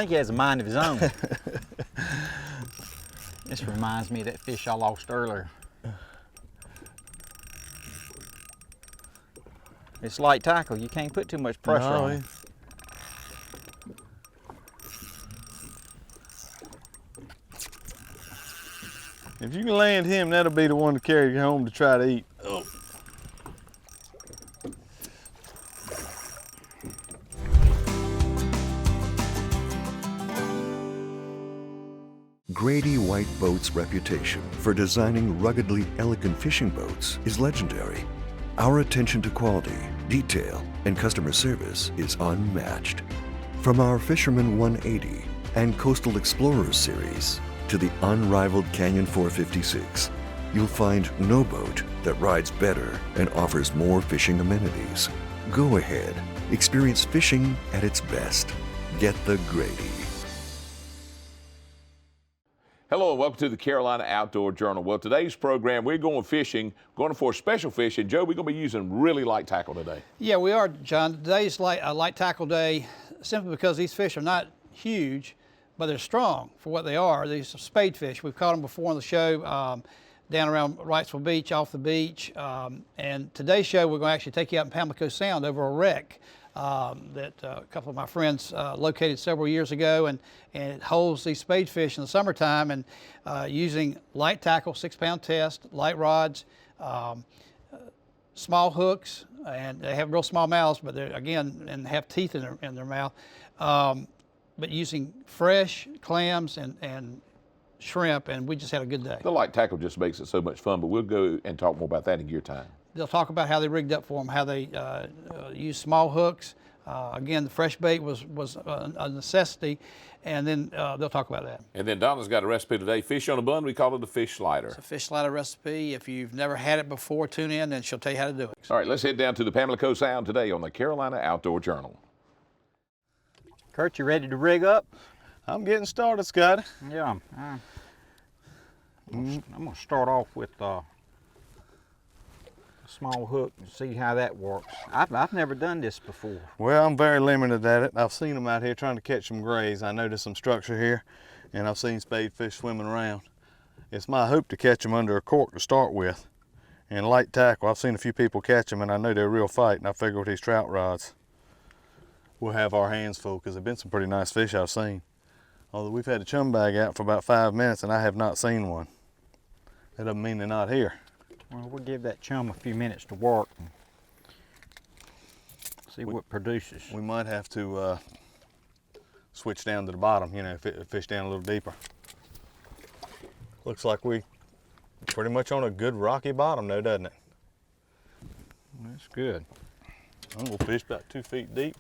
think he has a mind of his own. This reminds me of that fish I lost earlier. It's light tackle. You can't put too much pressure on it. If you can land him, that'll be the one to carry you home to try to eat. Oh. Grady White Boats' reputation for designing ruggedly elegant fishing boats is legendary. Our attention to quality, detail, and customer service is unmatched. From our Fisherman 180 and Coastal Explorers series to the unrivaled Canyon 456, you'll find no boat that rides better and offers more fishing amenities. Go ahead, experience fishing at its best. Get the Grady. Hello and welcome to the Carolina Outdoor Journal. Well, today's program, we're going fishing, going for special fish, and Joe, we're going to be using really light tackle today. Yeah, we are, John. Today's a light tackle day simply because these fish are not huge, but they're strong for what they are. These are spadefish. We've caught them before on the show, down around Wrightsville Beach, off the beach. And today's show, we're going to actually take you out in Pamlico Sound over a wreck that a couple of my friends located several years ago, and it holds these spadefish in the summertime, and using light tackle, 6-pound test, light rods, small hooks, and they have real small mouths, but they're, again, and have teeth in their mouth, but using fresh clams and shrimp, and we just had a good day. The light tackle just makes it so much fun, but we'll go and talk more about that in gear time. They'll talk about how they rigged up for them, how they use small hooks. Again, the fresh bait was a necessity, and then they'll talk about that. And then Donna's got a recipe today, fish on a bun. We call it a fish slider. It's a fish slider recipe. If you've never had it before, tune in and she'll tell you how to do it. All right, let's head down to the Pamlico Sound today on the Carolina Outdoor Journal. Kurt, you ready to rig up? I'm getting started, Scotty. Yeah. I'm going to start off with a small hook and see how that works. I've never done this before. Well, I'm very limited at it. I've seen them out here trying to catch some grays. I noticed some structure here, and I've seen spadefish swimming around. It's my hope to catch them under a cork to start with. And light tackle, I've seen a few people catch them, and I know they're a real fight, and I figure with these trout rods, we'll have our hands full, because there've been some pretty nice fish I've seen. Although we've had a chum bag out for about 5 minutes, and I have not seen one. That doesn't mean they're not here. Well, we'll give that chum a few minutes to work and see what produces. We might have to switch down to the bottom, you know, fish down a little deeper. Looks like we pretty much on a good rocky bottom though, doesn't it? That's good. I'm gonna fish about 2 feet deep.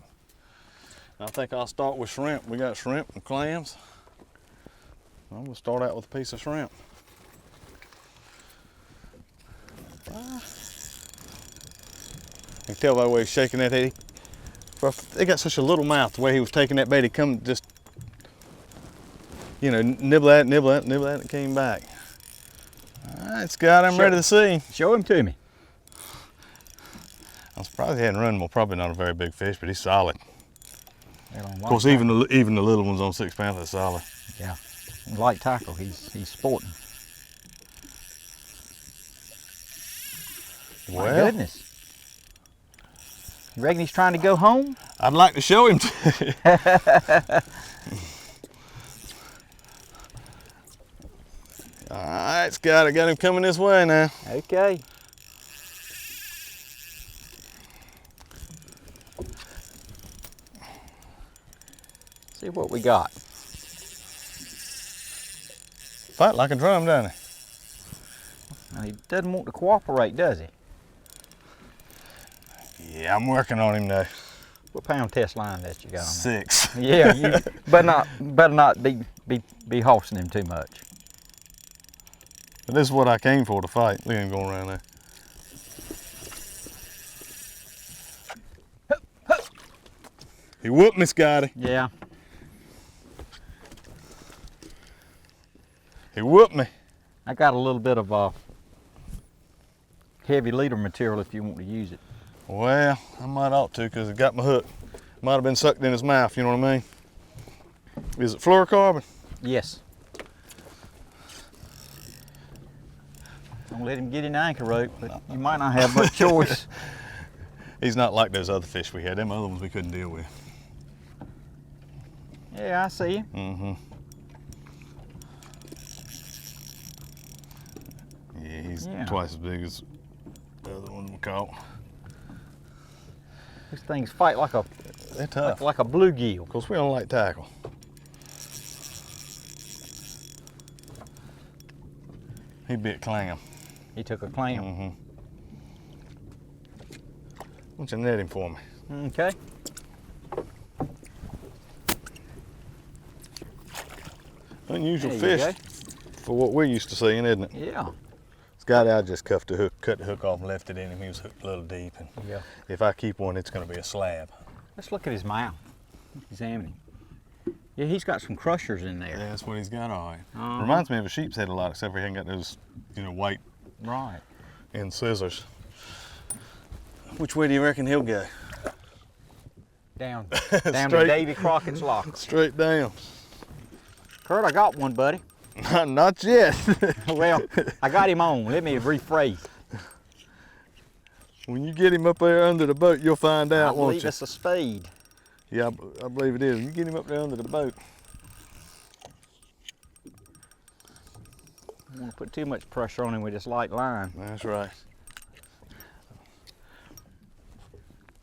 I think I'll start with shrimp. We got shrimp and clams. I'm gonna start out with a piece of shrimp. You can tell by the way he's shaking that head. They got such a little mouth. The way he was taking that bait, he come just, you know, nibble at it, nibble at it, nibble at it, and came back. All right, Scott, I'm ready to see. Show him to me. I'm surprised he hadn't run. Well, probably not a very big fish, but he's solid. Of course, even the little ones on 6 pounds are solid. Yeah, light tackle. He's sporting. Well, my goodness. You reckon he's trying to go home? I'd like to show him. All right, Scott, I got him coming this way now. Okay. See what we got. Fight like a drum, doesn't he? Now, he doesn't want to cooperate, does he? Yeah, I'm working on him though. What pound test line that you got on 6. That? Yeah, you better not be horsing him too much. But this is what I came for, to fight. Look at him going around there. He whooped me, Scotty. Yeah. He whooped me. I got a little bit of heavy leader material if you want to use it. Well, I might ought to, because it got my hook. Might have been sucked in his mouth, you know what I mean? Is it fluorocarbon? Yes. Don't let him get in the anchor rope, but you might not have much choice. He's not like those other fish we had. Them other ones we couldn't deal with. Yeah, I see you. Mm-hmm. Yeah, he's twice as big as the other one we caught. These things fight like a They're tough. like a bluegill. Of course, we don't like tackle. He bit clam. He took a clam. Mm-hmm. Why don't you net him for me? Okay. Unusual There you fish for what we're used to seeing, isn't it? Yeah. Scotty, I just cuffed the hook, cut the hook off and left it in him. He was hooked a little deep. And Yeah. if I keep one, it's going to be a slab. Let's look at his mouth. Examine him. Yeah, he's got some crushers in there. Yeah, that's what he's got, all right. Uh-huh. Reminds me of a sheep's head a lot, except for he ain't got those, white Right. end scissors. Which way do you reckon he'll go? Down to Straight. Davy Crockett's locker. Straight down. Kurt, I got one, buddy. Not yet. Well, I got him on. Let me rephrase. When you get him up there under the boat, you'll find I out, won't believe you? it's a spade. Yeah, I believe it is. When you get him up there under the boat. I don't want to put too much pressure on him with this light line. That's right.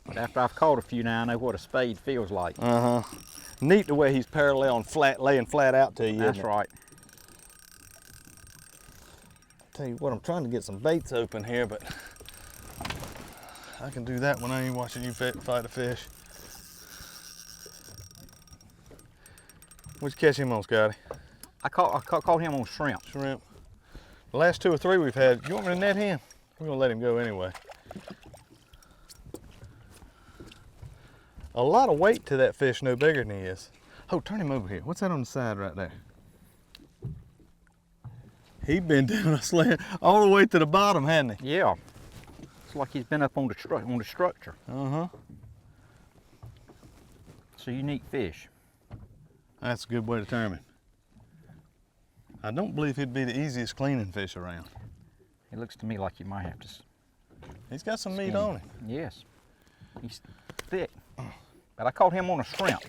But after I've caught a few now, I know what a spade feels like. Uh-huh. Neat the way he's parallel and flat, laying flat out to you. That's isn't it? right. Tell you what, I'm trying to get some baits open here, but I can do that when I ain't watching you fight a fish. What'd you catch him on, Scotty? I caught him on shrimp. Shrimp. The last 2 or 3 we've had, you want me to net him? We're gonna let him go anyway. A lot of weight to that fish, no bigger than he is. Oh, turn him over here. What's that on the side right there? He been down a slant all the way to the bottom, hasn't he? Yeah. It's like he's been up on the structure. Uh-huh. It's a unique fish. That's a good way to term him. I don't believe he'd be the easiest cleaning fish around. It looks to me like you might have to. He's got some meat skin on him. Yes. He's thick. But I caught him on a shrimp.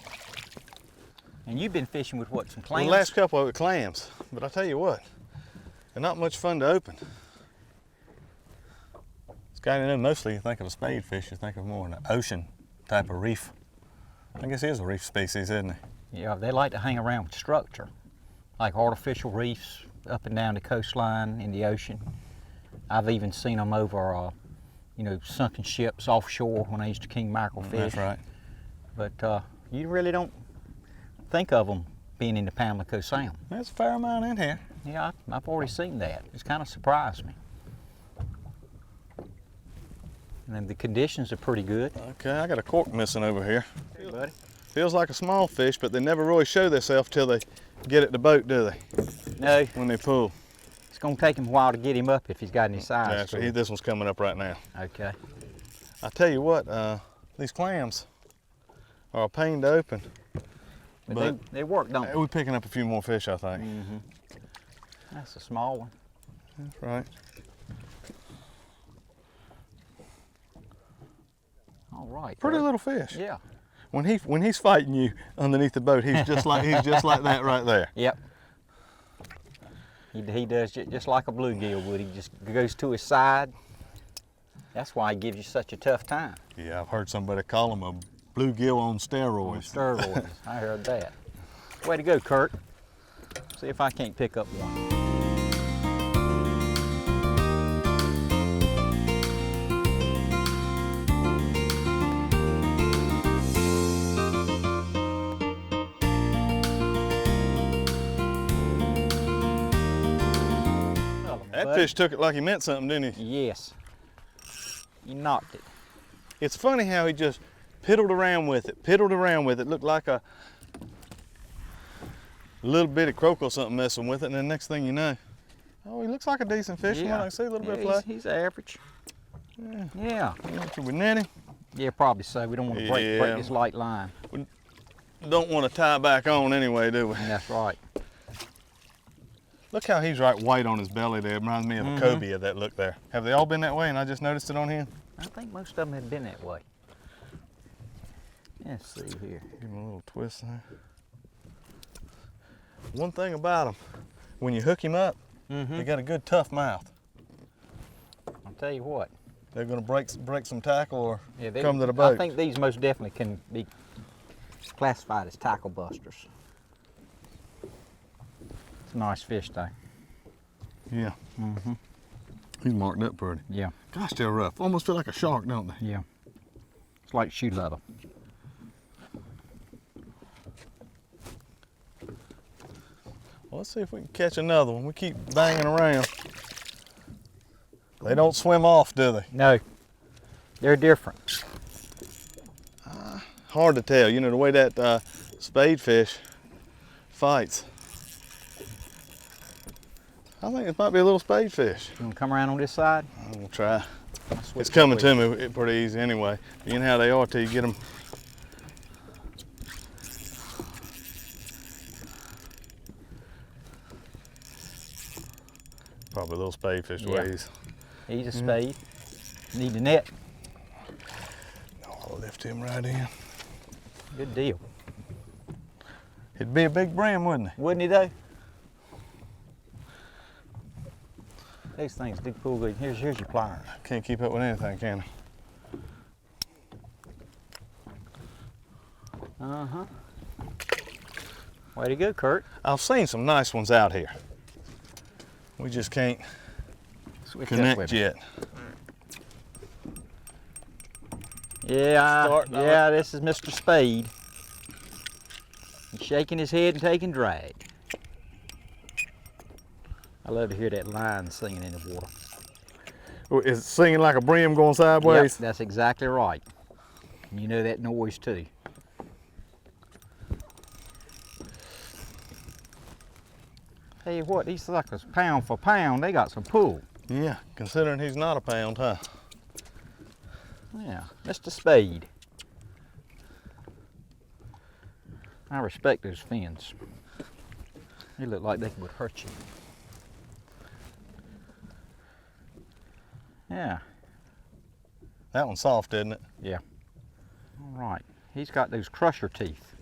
And you've been fishing with what, some The clams? last couple of it clams, but I tell you what, they're not much fun to open. Scotty, mostly you think of a spadefish, you think of more an ocean type of reef. I guess he is a reef species, isn't he? Yeah, they like to hang around with structure, like artificial reefs up and down the coastline in the ocean. I've even seen them over, sunken ships offshore when I used to king mackerel fish. That's right. But you really don't think of them being in the Pamlico Sound. There's a fair amount in here. Yeah, I've already seen that. It's kind of surprised me. And then the conditions are pretty good. Okay, I got a cork missing over here. Hey, buddy. Feels like a small fish, but they never really show themselves till they get at the boat, do they? No, When they pull. it's going to take him a while to get him up if he's got any size. That's right. This one's coming up right now. Okay. I tell you what, these clams are a pain to open. But they work, don't they? We're picking up a few more fish, I think. Mm-hmm. That's a small one. That's right. All right. Pretty Kurt. little fish. Yeah. When he's fighting you underneath the boat, he's just like that right there. Yep. He does just like a bluegill would. He just goes to his side. That's why he gives you such a tough time. Yeah, I've heard somebody call him a bluegill on On steroids. steroids. I heard that. Way to go, Kurt. See if I can't pick up one. That fish took it like he meant something, didn't he? Yes. He knocked it. It's funny how he just piddled around with it, looked like a little bitty croak or something messing with it, and then next thing you know, oh, he looks like a decent fish. Yeah. I see a little bit of Yeah, play. he's average. Yeah. Should we net him? Yeah, probably so. We don't want to break Yeah. this light line. don't want to tie back on anyway, do we? That's right. Look how he's right white on his belly there. It reminds me of a cobia, that look there. Have they all been that way and I just noticed it on him? I think most of them have been that way. Let's see here. Give him a little twist there. One thing about them, when you hook him up, they got a good tough mouth. I'll tell you what. They're going to break some tackle or Yeah, come to the boat. I think these most definitely can be classified as tackle busters. It's a nice fish though. Yeah. He's marked up pretty. Yeah. Gosh, they're rough. Almost feel like a shark, don't they? Yeah. It's like shoe leather. Well, let's see if we can catch another one. We keep banging around. They don't swim off, do they? No. They're different. Hard to tell. You know, the way that spadefish fights. I think it might be a little spadefish. You want to come around on this side? I'm going to try. I'll switch It's coming the to me pretty easy anyway. You know how they are till you get them. Probably a little spadefish Yeah. ways. He's a spade. Need the net. I'll lift him right in. Good deal. It'd be a big brim, wouldn't it? Wouldn't he though? These things do pull good. Here's your pliers. Can't keep up with anything, can I? Uh-huh. Way to go, Kurt. I've seen some nice ones out here. We just can't Switch up connect with me. yet. Yeah, Starting on yeah, this is Mr. Spade. He's shaking his head and taking drag. I love to hear that line singing in the water. Oh, is it singing like a brim going sideways? Yep, that's exactly right. You know that noise too. Tell you what, these suckers, pound for pound, they got some pull. Yeah, considering he's not a pound, huh? Yeah, Mr. Spade. I respect those fins. They look like they would hurt you. Yeah, That one's soft, isn't it? yeah. All right. He's got those crusher teeth,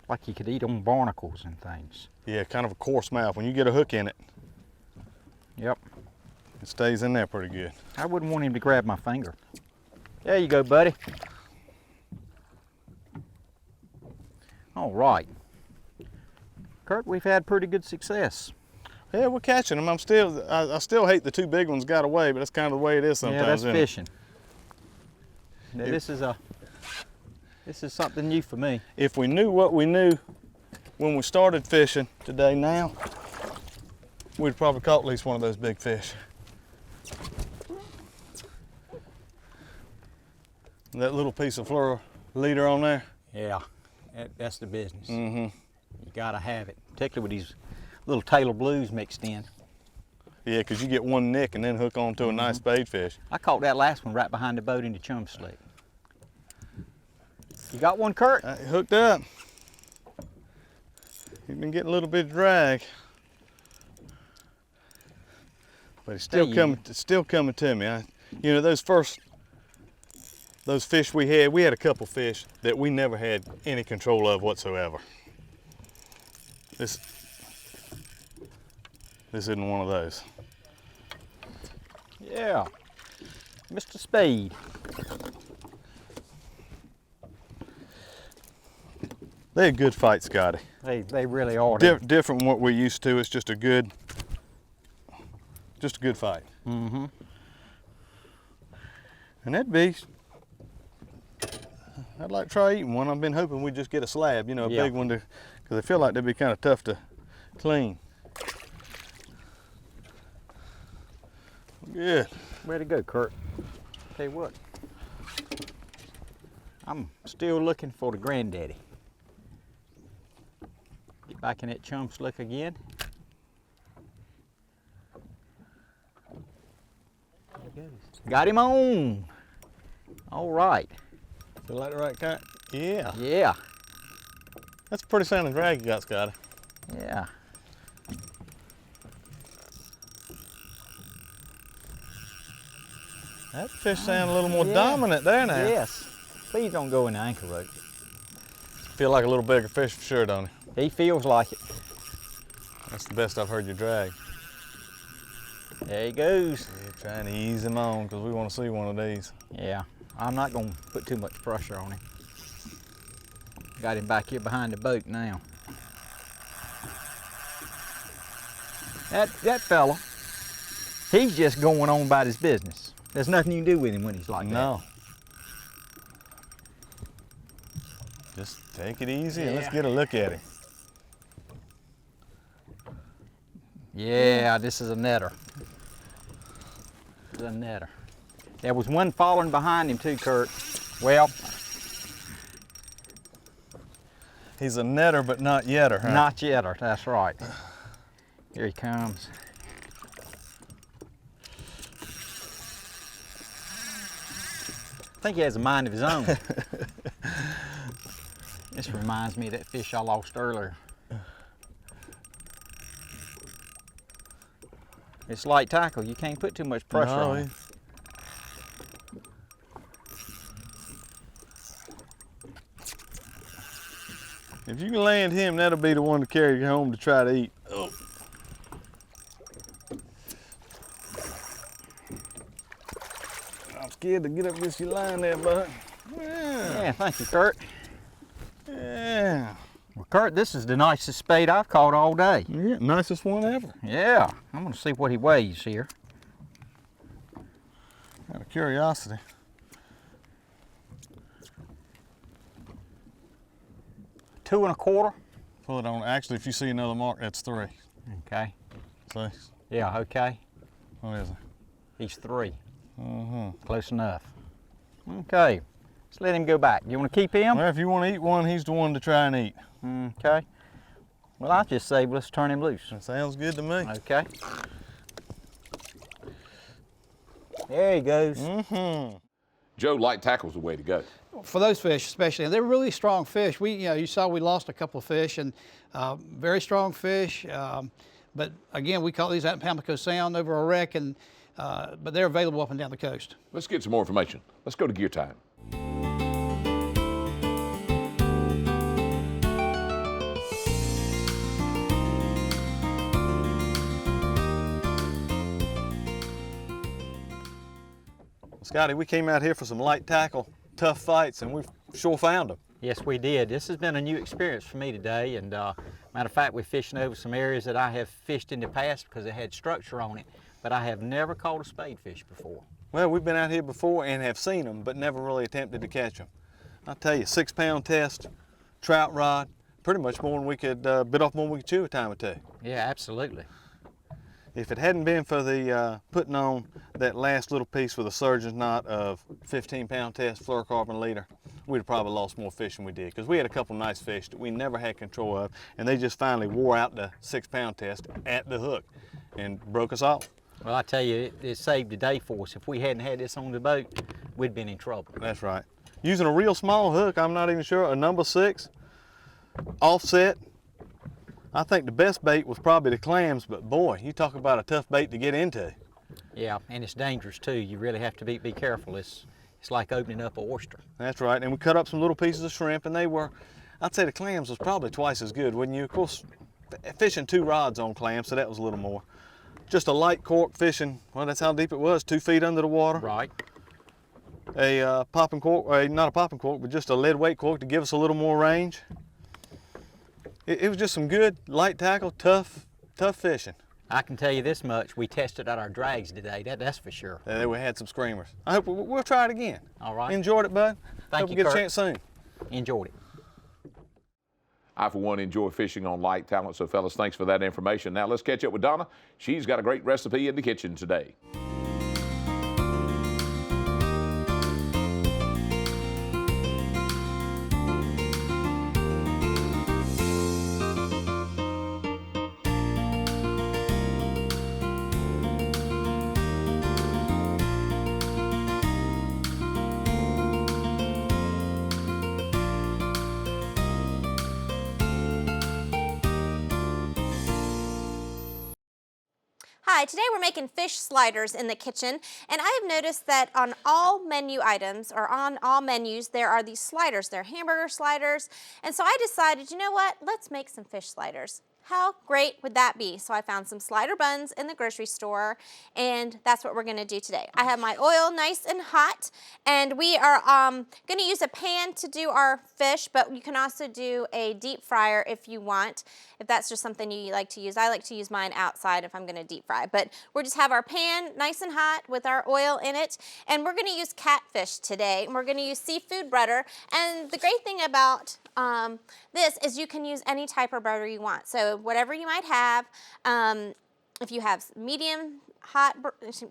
like he could eat on barnacles and things. Yeah, kind of a coarse mouth. When you get a hook in it, Yep. it stays in there pretty good. I wouldn't want him to grab my finger. There you go, buddy. All right. Kurt, we've had pretty good success. Yeah, we're catching them. I still hate the two big ones got away, but that's kind of the way it is sometimes. Yeah, that's isn't it? fishing. Now, this is something new for me. If we knew what we knew when we started fishing today now, we'd probably caught at least one of those big fish. That little piece of fluoro leader on there. Yeah, that's the business. Mm-hmm. You gotta have it, particularly with these little Taylor Blues mixed in. Yeah, because you get one nick and then hook onto a nice spadefish. I caught that last one right behind the boat in the chum slick. You got one, Kurt? He hooked up. He's been getting a little bit of drag. But he's still coming to me. You know, those fish we had a couple fish that we never had any control of whatsoever. This isn't one of those. Yeah, Mr. Spade. They're a good fight, Scotty. They really are. Different from what we're used to. It's just a good fight. Mm-hmm. And that beast, I'd like to try eating one. I've been hoping we'd just get a slab, you know, a Yeah. big one, because I feel like they'd be kind of tough to clean. Good. Way to go, Kurt. Tell you what, I'm still looking for the granddaddy. Get back in that chum slick again. There he goes. Got him on. All right. Feel like the right kind? Yeah. Yeah. That's a pretty sounding drag you got, Scotty. Yeah. That fish sound a little more Yeah. dominant there now. Yes. Please don't go in the anchor rope. Feel like a little bigger fish for sure, don't he? He feels like it. That's the best I've heard you drag. There he goes. Yeah, trying to ease him on because we want to see one of these. Yeah. I'm not going to put too much pressure on him. Got him back here behind the boat now. That fella, he's just going on about his business. There's nothing you can do with him when he's like that. No. Just take it easy and let's get a look at him. Yeah, this is a netter. This is a netter. There was one following behind him too, Kurt. Well, He's a netter, but not yetter, huh? not yetter, that's right. Here he comes. I think he has a mind of his own. This reminds me of that fish I lost earlier. It's light tackle. You can't put too much pressure on it. If you can land him, that'll be the one to carry you home to try to eat. Oh. I'm scared to get up this your line there, bud. Yeah, thank you, Kurt. Yeah. Well, Kurt, this is the nicest spade I've caught all day. Yeah, nicest one ever. Yeah, I'm gonna see what he weighs here. Out of curiosity. Two and a quarter. Pull it on. Actually, if you see another mark, that's 3. Okay. See? Yeah, okay. What is it? He's 3. Mm-hmm. Close enough. Okay. Let's let him go back. You want to keep him? Well, if you want to eat one, he's the one to try and eat. Okay. Well, I just say let's turn him loose. That sounds good to me. Okay. There he goes. Mm-hmm. Joe, light tackle's the way to go. For those fish especially, and they're really strong fish. You saw we lost a couple of fish, and very strong fish. But again, we caught these out in Pamlico Sound over a wreck, and but they're available up and down the coast. Let's get some more information. Let's go to gear time. Scotty, we came out here for some light tackle, tough fights, and we've sure found them. Yes, we did. This has been a new experience for me today, and matter of fact, we're fishing over some areas that I have fished in the past because it had structure on it, but I have never caught a spadefish before. Well, we've been out here before and have seen them, but never really attempted to catch them. I'll tell you, 6-pound test, trout rod, pretty much more than we could, bit off more than we could chew a time or two. Yeah, absolutely. If it hadn't been for the putting on that last little piece with a surgeon's knot of 15-pound test fluorocarbon leader, we'd have probably lost more fish than we did, because we had a couple nice fish that we never had control of, and they just finally wore out the 6-pound test at the hook and broke us off. Well, I tell you, it saved the day for us. If we hadn't had this on the boat, we'd been in trouble. That's right. Using a real small hook, I'm not even sure, a number 6, offset. I think the best bait was probably the clams, but boy, you talk about a tough bait to get into. Yeah, and it's dangerous too. You really have to be careful. It's like opening up an oyster. That's right, and we cut up some little pieces of shrimp, and they were, I'd say the clams was probably twice as good, wouldn't you? Of course, fishing 2 rods on clams, so that was a little more. Just a light cork fishing, well, that's how deep it was, 2 feet under the water. Right. A popping cork, not a popping cork, but just a lead weight cork to give us a little more range. It was just some good light tackle, tough fishing. I can tell you this much, we tested out our drags today, that's for sure. We had some screamers. I hope we'll try it again. All right. Enjoyed it, bud. Thank Hope you, we get Kurt. a chance soon. Enjoyed it. I, for one, enjoy fishing on light talent, so fellas, thanks for that information. Now let's catch up with Donna. She's got a great recipe in the kitchen today. Hi, today we're making fish sliders in the kitchen, and I have noticed that on all menu items, or on all menus, there are these sliders. They're hamburger sliders, and so I decided, you know what, let's make some fish sliders. How great would that be? So I found some slider buns in the grocery store, and that's what we're gonna do today. I have my oil nice and hot, and we are gonna use a pan to do our fish, but you can also do a deep fryer if you want, if that's just something you like to use. I like to use mine outside if I'm gonna deep fry, but we'll just have our pan nice and hot with our oil in it, and we're gonna use catfish today, and we're gonna use seafood butter, and the great thing about this is you can use any type of butter you want. So whatever you might have, if you have medium hot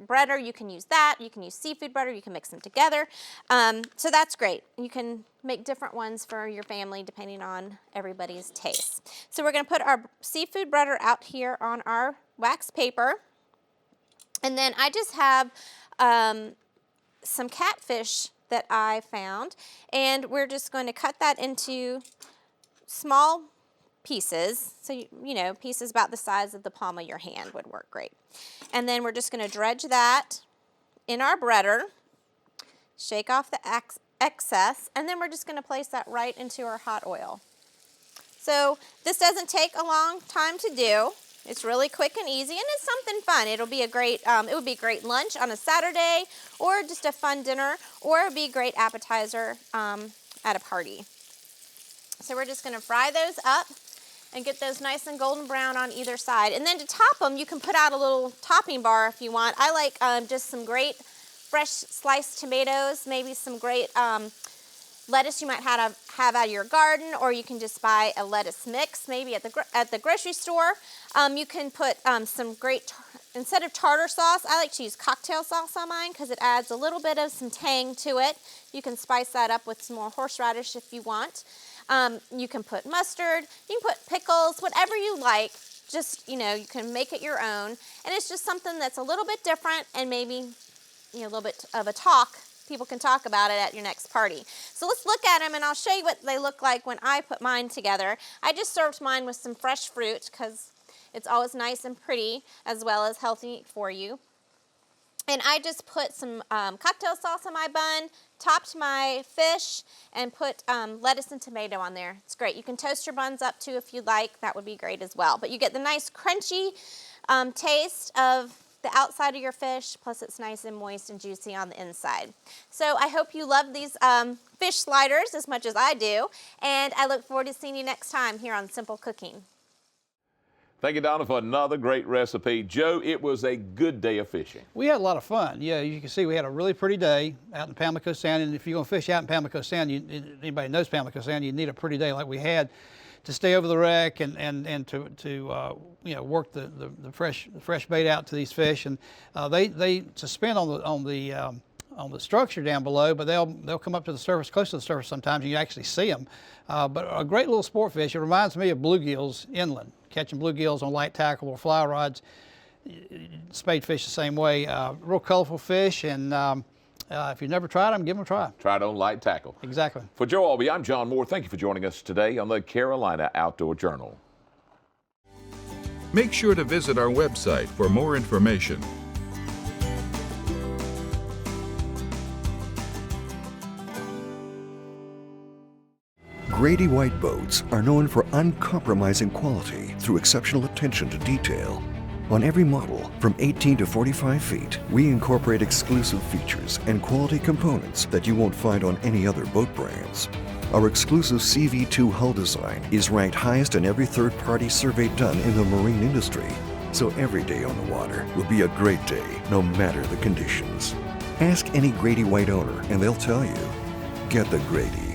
butter, you can use that. You can use seafood butter. You can mix them together. So that's great. You can make different ones for your family depending on everybody's taste. So we're going to put our seafood butter out here on our wax paper. And then I just have some catfish that I found, and we're just going to cut that into small pieces. So, you know, pieces about the size of the palm of your hand would work great. And then we're just going to dredge that in our butter, shake off the excess, and then we're just going to place that right into our hot oil. So this doesn't take a long time to do. It's really quick and easy, and it's something fun. It'll be a great, it would be a great lunch on a Saturday, or just a fun dinner, or it would be a great appetizer at a party. So we're just gonna fry those up and get those nice and golden brown on either side. And then to top them, you can put out a little topping bar if you want. I like just some great fresh sliced tomatoes, maybe some great lettuce you might have out of your garden, or you can just buy a lettuce mix maybe at the grocery store. You can put some great, instead of tartar sauce, I like to use cocktail sauce on mine because it adds a little bit of some tang to it. You can spice that up with some more horseradish if you want. You can put mustard, you can put pickles, whatever you like. Just, you know, you can make it your own. And it's just something that's a little bit different, and maybe, you know, a little bit of a talk. People can talk about it at your next party. So let's look at them, and I'll show you what they look like when I put mine together. I just served mine with some fresh fruit because it's always nice and pretty as well as healthy for you. And I just put some cocktail sauce on my bun, topped my fish, and put lettuce and tomato on there. It's great. You can toast your buns up too if you'd like. That would be great as well. But you get the nice crunchy taste of the outside of your fish, plus it's nice and moist and juicy on the inside. So I hope you love these fish sliders as much as I do, and I look forward to seeing you next time here on Simple Cooking. Thank you, Donna, for another great recipe. Joe, it was a good day of fishing. We had a lot of fun. Yeah, you can see we had a really pretty day out in Pamlico Sound, and if you're going to fish out in Pamlico Sound, anybody knows Pamlico Sound, you need a pretty day like we had to stay over the wreck and to you know, work the fresh bait out to these fish, and they suspend on the structure down below, but they'll come up to the surface, close to the surface sometimes, and you actually see them. But a great little sport fish. It reminds me of bluegills inland, catching bluegills on light tackle or fly rods. Spadefish the same way. Real colorful fish, and if you've never tried them, give them a try. Try it on light tackle. Exactly. For Joe Albee, I'm John Moore. Thank you for joining us today on the Carolina Outdoor Journal. Make sure to visit our website for more information. Grady White boats are known for uncompromising quality through exceptional attention to detail. On every model, from 18 to 45 feet, we incorporate exclusive features and quality components that you won't find on any other boat brands. Our exclusive CV2 hull design is ranked highest in every third-party survey done in the marine industry. So every day on the water will be a great day, no matter the conditions. Ask any Grady White owner and they'll tell you, get the Grady.